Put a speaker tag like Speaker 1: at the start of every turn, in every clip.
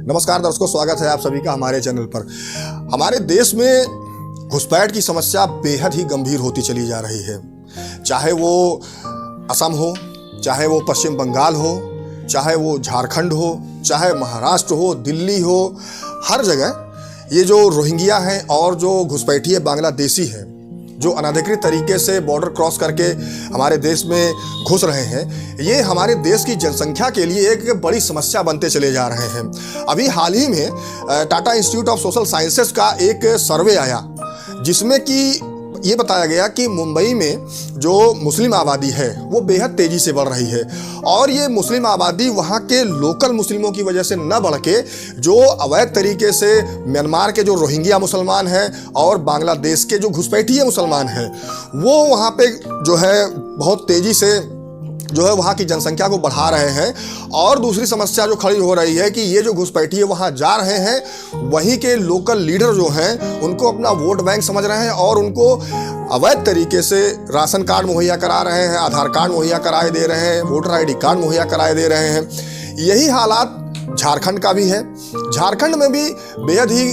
Speaker 1: नमस्कार दर्शकों, स्वागत है आप सभी का हमारे चैनल पर। हमारे देश में घुसपैठ की समस्या बेहद ही गंभीर होती चली जा रही है। चाहे वो असम हो, चाहे वो पश्चिम बंगाल हो, चाहे वो झारखंड हो, चाहे महाराष्ट्र हो, दिल्ली हो, हर जगह ये जो रोहिंग्या हैं और जो घुसपैठिए बांग्लादेशी हैं जो अनधिकृत तरीके से बॉर्डर क्रॉस करके हमारे देश में घुस रहे हैं, ये हमारे देश की जनसंख्या के लिए एक बड़ी समस्या बनते चले जा रहे हैं। अभी हाल ही में Tata institute of social sciences का एक सर्वे आया जिसमें कि ये बताया गया कि मुंबई में जो मुस्लिम आबादी है वो बेहद तेज़ी से बढ़ रही है और ये मुस्लिम आबादी वहाँ के लोकल मुस्लिमों की वजह से न बढ़ के जो अवैध तरीके से म्यांमार के जो रोहिंग्या मुसलमान हैं और बांग्लादेश के जो घुसपैठिए मुसलमान हैं वो वहाँ पे जो है बहुत तेज़ी से जो है वहाँ की जनसंख्या को बढ़ा रहे हैं। और दूसरी समस्या जो खड़ी हो रही है कि ये जो घुसपैठिए वहाँ जा रहे हैं, वहीं के लोकल लीडर जो हैं उनको अपना वोट बैंक समझ रहे हैं और उनको अवैध तरीके से राशन कार्ड मुहैया करा रहे हैं, आधार कार्ड मुहैया कराए दे रहे हैं, वोटर आईडी कार्ड मुहैया कराए दे रहे हैं। यही हालात झारखंड का भी है। झारखंड में भी बेहद ही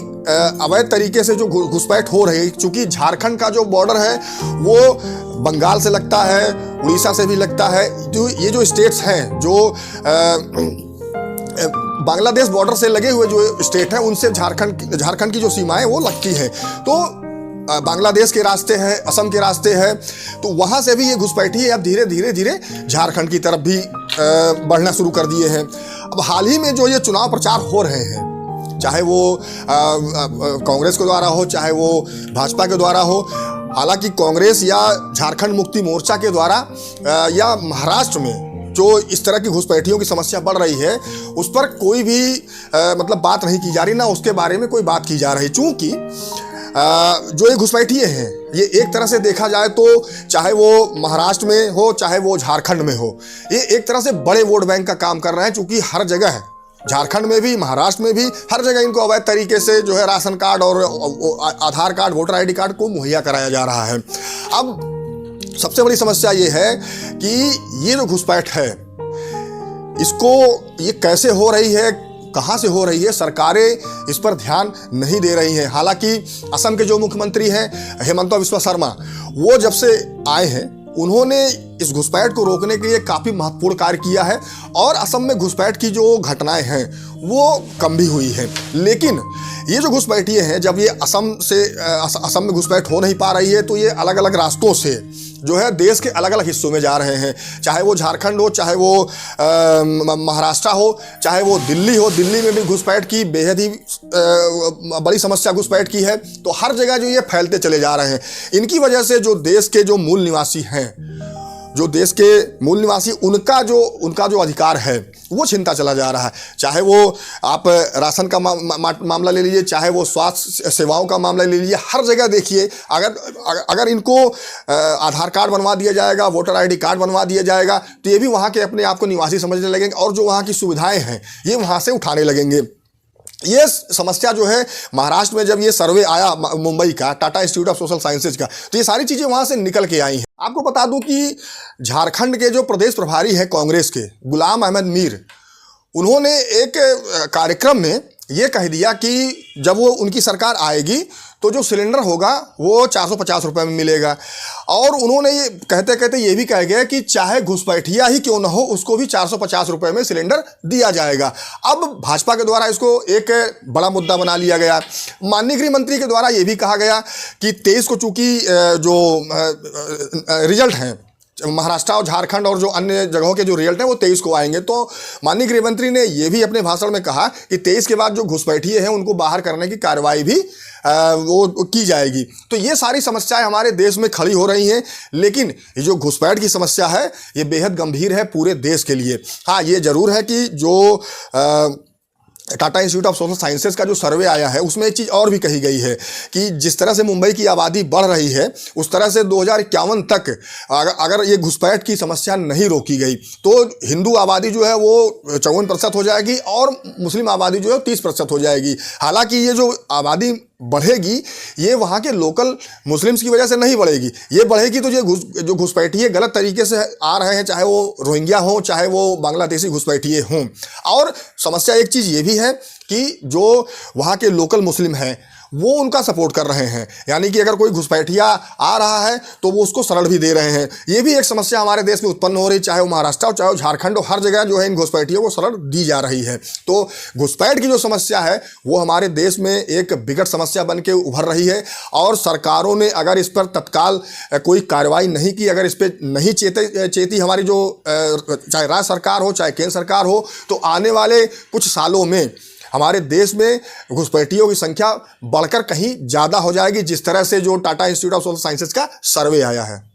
Speaker 1: अवैध तरीके से जो घुसपैठ हो रही है, चूँकि झारखंड का जो बॉर्डर है वो बंगाल से लगता है, उड़ीसा से भी लगता है। जो ये जो स्टेट्स हैं जो बांग्लादेश बॉर्डर से लगे हुए जो स्टेट हैं उनसे झारखंड की जो सीमाएं वो लगती हैं। तो बांग्लादेश के रास्ते हैं, असम के रास्ते हैं, तो वहाँ से भी ये घुसपैठिए अब धीरे धीरे झारखंड की तरफ भी बढ़ना शुरू कर दिए हैं। अब हाल ही में जो ये चुनाव प्रचार हो रहे हैं, चाहे वो कांग्रेस के द्वारा हो, चाहे वो भाजपा के द्वारा हो, हालांकि कांग्रेस या झारखंड मुक्ति मोर्चा के द्वारा या महाराष्ट्र में जो इस तरह की घुसपैठियों की समस्या बढ़ रही है उस पर कोई भी मतलब बात नहीं की जा रही, ना उसके बारे में कोई बात की जा रही। चूँकि जो ये घुसपैठिए हैं ये एक तरह से देखा जाए तो चाहे वो महाराष्ट्र में हो चाहे वो झारखंड में हो, ये एक तरह से बड़े वोट बैंक का काम कर रहे हैं। चूँकि हर जगह है, झारखंड में भी, महाराष्ट्र में भी, हर जगह इनको अवैध तरीके से जो है राशन कार्ड और आधार कार्ड, वोटर आईडी कार्ड को मुहैया कराया जा रहा है। अब सबसे बड़ी समस्या ये है कि ये जो घुसपैठ है इसको ये कैसे हो रही है, कहाँ से हो रही है, सरकारें इस पर ध्यान नहीं दे रही हैं। हालांकि असम के जो मुख्यमंत्री हैं हेमंत बिस्वा शर्मा, वो जब से आए हैं उन्होंने इस घुसपैठ को रोकने के लिए काफ़ी महत्वपूर्ण कार्य किया है और असम में घुसपैठ की जो घटनाएं हैं वो कम भी हुई हैं। लेकिन ये जो घुसपैठिए हैं, जब ये असम में घुसपैठ हो नहीं पा रही है तो ये अलग अलग रास्तों से जो है देश के अलग अलग हिस्सों में जा रहे हैं। चाहे वो झारखंड हो, चाहे वो महाराष्ट्र हो, चाहे वो दिल्ली हो, दिल्ली में भी घुसपैठ की बेहद ही बड़ी समस्या घुसपैठ की है। तो हर जगह जो ये फैलते चले जा रहे हैं, इनकी वजह से जो देश के जो मूल निवासी हैं, जो देश के मूल निवासी उनका जो अधिकार है वो छिनता चला जा रहा है। चाहे वो आप राशन का मामला ले लीजिए, चाहे वो स्वास्थ्य सेवाओं का मामला ले लीजिए, हर जगह देखिए अगर इनको आधार कार्ड बनवा दिया जाएगा, वोटर आईडी कार्ड बनवा दिया जाएगा तो ये भी वहाँ के अपने आप को निवासी समझने लगेंगे और जो वहाँ की सुविधाएं हैं ये वहाँ से उठाने लगेंगे। ये समस्या जो है महाराष्ट्र में जब ये सर्वे आया मुंबई का, Tata institute of social sciences का, तो ये सारी चीज़ें वहाँ से निकल के आई हैं। आपको बता दूं कि झारखंड के जो प्रदेश प्रभारी हैं कांग्रेस के, गुलाम अहमद मीर, उन्होंने एक कार्यक्रम में ये कह दिया कि जब वो उनकी सरकार आएगी तो जो सिलेंडर होगा वो 450 रुपये में मिलेगा। और उन्होंने ये कहते कहते ये भी कह गया कि चाहे घुसपैठिया ही क्यों ना हो उसको भी 450 रुपये में सिलेंडर दिया जाएगा। अब भाजपा के द्वारा इसको एक बड़ा मुद्दा बना लिया गया। माननीय गृह मंत्री के द्वारा ये भी कहा गया कि 23 को चूँकि जो रिजल्ट हैं महाराष्ट्र और झारखंड और जो अन्य जगहों के जो रिजल्ट हैं वो 23 को आएंगे, तो माननीय गृह मंत्री ने ये भी अपने भाषण में कहा कि 23 के बाद जो घुसपैठिए हैं उनको बाहर करने की कार्रवाई भी वो की जाएगी। तो ये सारी समस्याएं हमारे देश में खड़ी हो रही हैं, लेकिन ये जो घुसपैठ की समस्या है ये बेहद गंभीर है पूरे देश के लिए। हाँ, ये जरूर है कि जो Tata institute of social sciences का जो सर्वे आया है उसमें एक चीज़ और भी कही गई है कि जिस तरह से मुंबई की आबादी बढ़ रही है उस तरह से 2051 तक अगर ये घुसपैठ की समस्या नहीं रोकी गई तो हिंदू आबादी जो है वो 54% हो जाएगी और मुस्लिम आबादी जो है 30% हो जाएगी। हालांकि ये जो आबादी बढ़ेगी, ये वहाँ के लोकल मुस्लिम्स की वजह से नहीं बढ़ेगी। ये बढ़ेगी तो जो घुसपैठिए गलत तरीके से आ रहे हैं, चाहे वो रोहिंग्या हो, चाहे वो बांग्लादेशी घुसपैठिए हों। और समस्या एक चीज़ ये भी है कि जो वहाँ के लोकल मुस्लिम हैं वो उनका सपोर्ट कर रहे हैं, यानी कि अगर कोई घुसपैठिया आ रहा है तो वो उसको शरण भी दे रहे हैं। ये भी एक समस्या हमारे देश में उत्पन्न हो रही, चाहे वो महाराष्ट्र हो, चाहे वो झारखंड हो, हर जगह जो है इन घुसपैठियों को शरण दी जा रही है। तो घुसपैठ की जो समस्या है वो हमारे देश में एक विकट समस्या बन के उभर रही है, और सरकारों ने अगर इस पर तत्काल कोई कार्रवाई नहीं की, अगर इस पर नहीं चेती हमारी जो चाहे राज्य सरकार हो, चाहे केंद्र सरकार हो, तो आने वाले कुछ सालों में हमारे देश में घुसपैठियों की संख्या बढ़कर कहीं ज़्यादा हो जाएगी, जिस तरह से जो Tata institute of social sciences का सर्वे आया है।